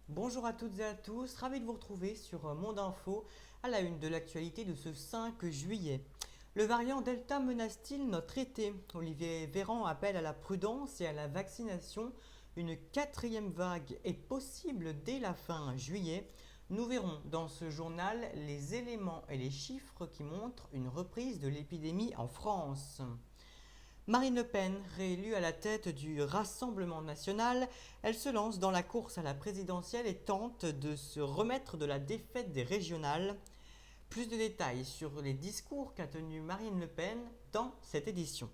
Bonjour à toutes et à tous, ravi de vous retrouver sur Monde Info à la une de l'actualité de ce 5 juillet. Le variant Delta menace-t-il notre été? Olivier Véran appelle à la prudence et à la vaccination. Une quatrième vague est possible dès la fin juillet. Nous verrons dans ce journal les éléments et les chiffres qui montrent une reprise de l'épidémie en France. Marine Le Pen, réélue à la tête du Rassemblement national, elle se lance dans la course à la présidentielle et tente de se remettre de la défaite des régionales. Plus de détails sur les discours qu'a tenus Marine Le Pen dans cette édition.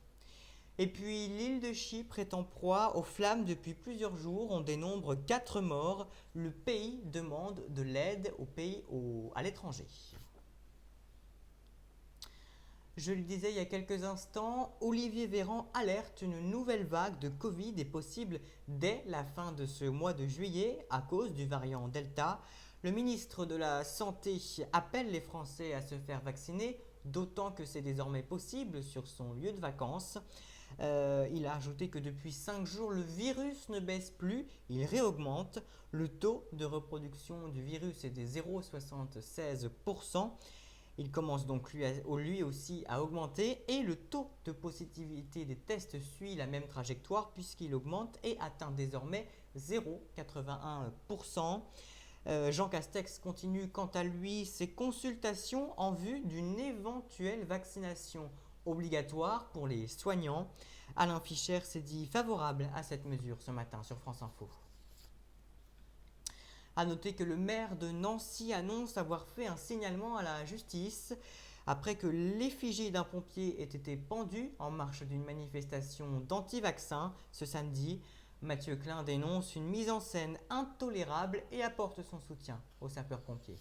Et puis l'île de Chypre est en proie aux flammes depuis plusieurs jours. On dénombre 4 morts. Le pays demande de l'aide à l'étranger. Je le disais il y a quelques instants, Olivier Véran alerte, une nouvelle vague de Covid est possible dès la fin de ce mois de juillet à cause du variant Delta. Le ministre de la Santé appelle les Français à se faire vacciner, d'autant que c'est désormais possible sur son lieu de vacances. Il a ajouté que depuis 5 jours, le virus ne baisse plus, il réaugmente. Le taux de reproduction du virus est de 0,76%. Il commence donc lui aussi à augmenter et le taux de positivité des tests suit la même trajectoire puisqu'il augmente et atteint désormais 0,81%. Jean Castex continue quant à lui ses consultations en vue d'une éventuelle vaccination obligatoire pour les soignants. Alain Fischer s'est dit favorable à cette mesure ce matin sur France Info. A noter que le maire de Nancy annonce avoir fait un signalement à la justice après que l'effigie d'un pompier ait été pendue en marche d'une manifestation d'anti-vaccins ce samedi. Mathieu Klein dénonce une mise en scène intolérable et apporte son soutien aux sapeurs-pompiers.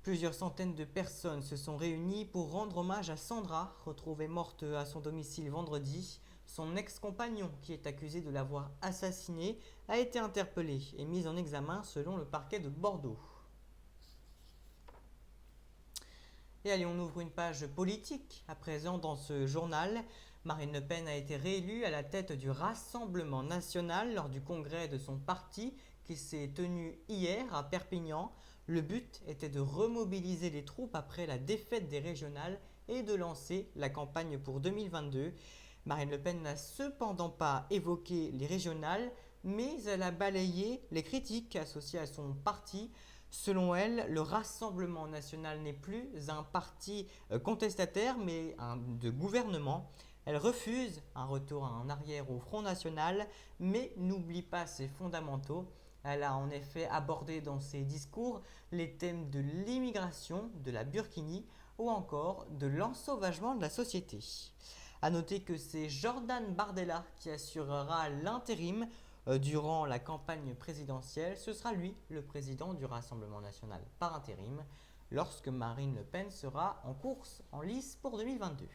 Plusieurs centaines de personnes se sont réunies pour rendre hommage à Sandra, retrouvée morte à son domicile vendredi. Son ex-compagnon, qui est accusé de l'avoir assassinée, a été interpellé et mis en examen selon le parquet de Bordeaux. Et allez, on ouvre une page politique à présent dans ce journal. Marine Le Pen a été réélue à la tête du Rassemblement national lors du congrès de son parti qui s'est tenu hier à Perpignan. Le but était de remobiliser les troupes après la défaite des régionales et de lancer la campagne pour 2022. Marine Le Pen n'a cependant pas évoqué les régionales, mais elle a balayé les critiques associées à son parti. Selon elle, le Rassemblement national n'est plus un parti contestataire, mais de gouvernement. Elle refuse un retour en arrière au Front national, mais n'oublie pas ses fondamentaux. Elle a en effet abordé dans ses discours les thèmes de l'immigration, de la burkini ou encore de l'ensauvagement de la société. A noter que c'est Jordan Bardella qui assurera l'intérim durant la campagne présidentielle. Ce sera lui le président du Rassemblement national par intérim lorsque Marine Le Pen sera en course en lice pour 2022.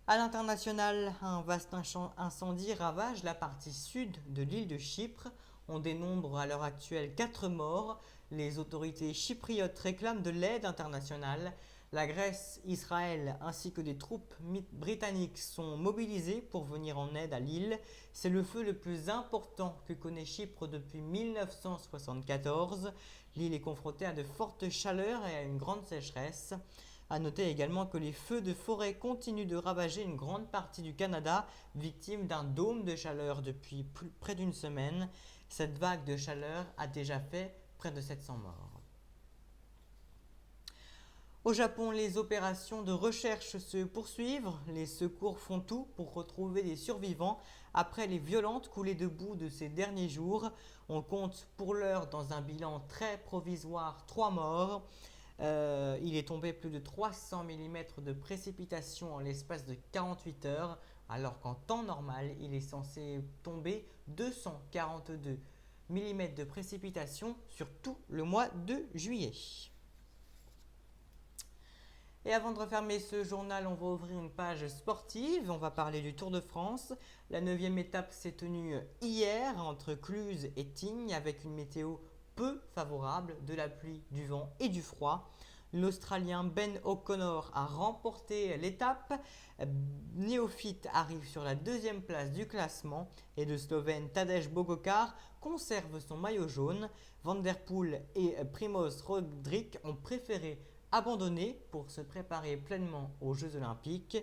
À l'international, un vaste incendie ravage la partie sud de l'île de Chypre. On dénombre à l'heure actuelle 4 morts. Les autorités chypriotes réclament de l'aide internationale. La Grèce, Israël ainsi que des troupes britanniques sont mobilisées pour venir en aide à l'île. C'est le feu le plus important que connaît Chypre depuis 1974. L'île est confrontée à de fortes chaleurs et à une grande sécheresse. A noter également que les feux de forêt continuent de ravager une grande partie du Canada, victime d'un dôme de chaleur depuis près d'une semaine. Cette vague de chaleur a déjà fait près de 700 morts. Au Japon, les opérations de recherche se poursuivent. Les secours font tout pour retrouver des survivants après les violentes coulées de boue de ces derniers jours. On compte pour l'heure dans un bilan très provisoire 3 morts. Il est tombé plus de 300 mm de précipitations en l'espace de 48 heures, alors qu'en temps normal, il est censé tomber 242 mm de précipitations sur tout le mois de juillet. Et avant de refermer ce journal, on va ouvrir une page sportive. On va parler du Tour de France. La 9e étape s'est tenue hier entre Cluse et Tignes avec une météo peu favorable, de la pluie, du vent et du froid. L'Australien Ben O'Connor a remporté l'étape. Néophyte arrive sur la deuxième place du classement et le Slovène Tadej Pogačar conserve son maillot jaune. Van der Poel et Primož Roglič ont préféré abandonner pour se préparer pleinement aux Jeux Olympiques.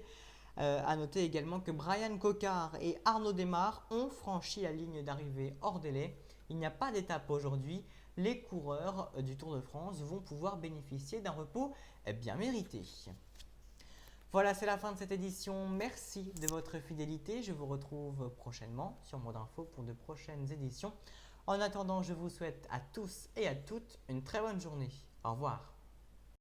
A noter également que Brian Cocard et Arnaud Démare ont franchi la ligne d'arrivée hors délai. Il n'y a pas d'étape aujourd'hui. Les coureurs du Tour de France vont pouvoir bénéficier d'un repos bien mérité. Voilà, c'est la fin de cette édition. Merci de votre fidélité. Je vous retrouve prochainement sur Mode Info pour de prochaines éditions. En attendant, je vous souhaite à tous et à toutes une très bonne journée. Au revoir.